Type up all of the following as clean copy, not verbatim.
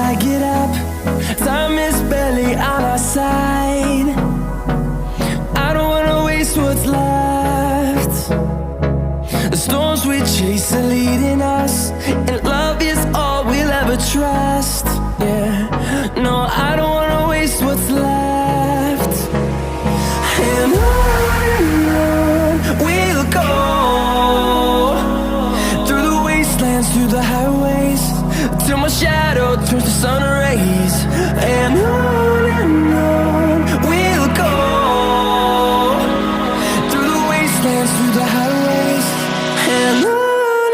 I get up. Time is barely on our side. I don't wanna waste what's left. The storms we chase are leading us, and love is all we'll ever trust. Yeah, no, I don't wanna waste what's left. And on we'll go, through the wastelands, through the highways, till my shadow turns to sun rays. And on we'll go, through the wastelands, through the highways, and on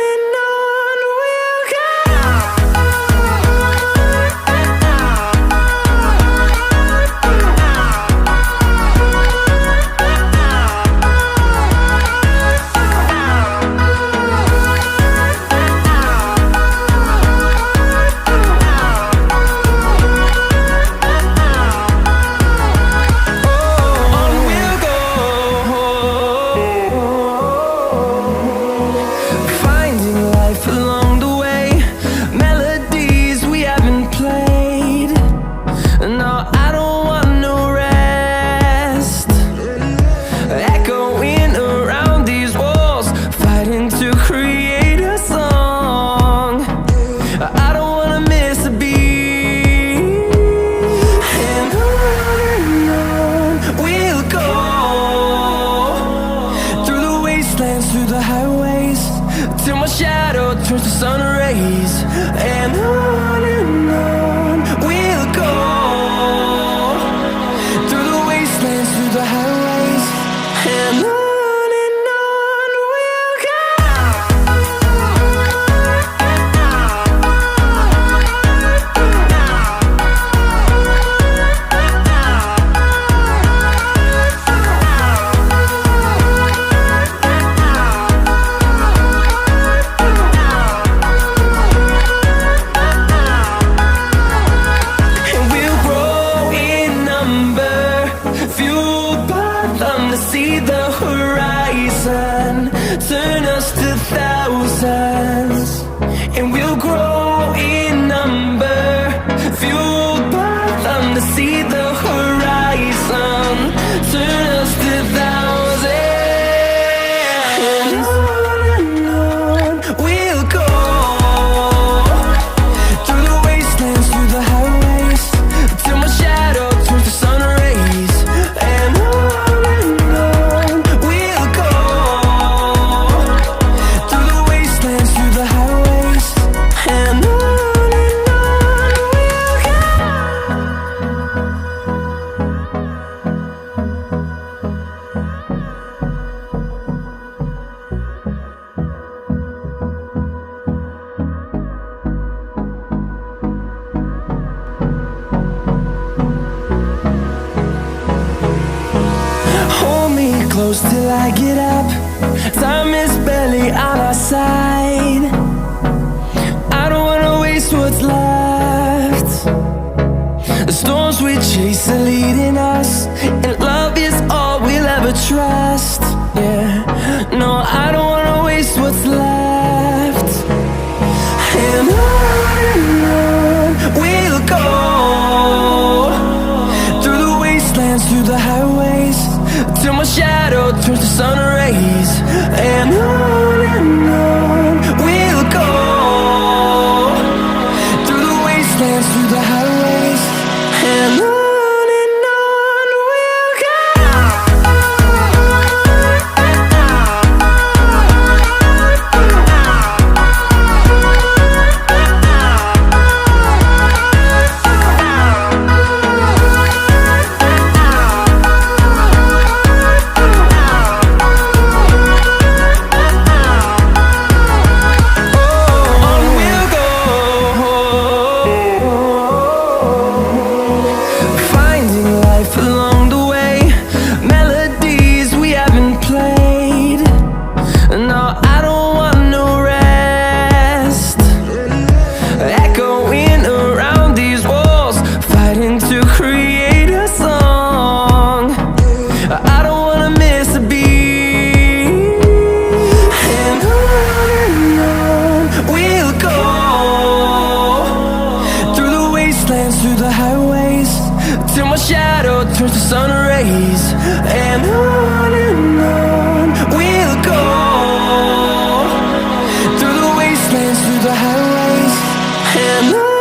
we'll go. Through the highways, till my shadow turns to sun rays. And on we'll go, through the wastelands, through the highways, and on we'll go. See the horizon turn us to thousands, and we'll grow in number, fueled by them. To see the horizon turn us to thousands, and on we'll go, through the wastelands, through the highways, till my shadow turns to sun rays. And close till I get up. Time is barely on our side. I don't wanna waste what's left. The storms we chase are leading us, and love is all we'll ever trust. Yeah, no, I don't wanna waste what's left. And on we'll go, through the wastelands, through the highways, till my shadow turns to sun rays. And on we'll go, through the wastelands, through the highways, and on we'll go. and on we'll go, through the wastelands, through the highways, and on.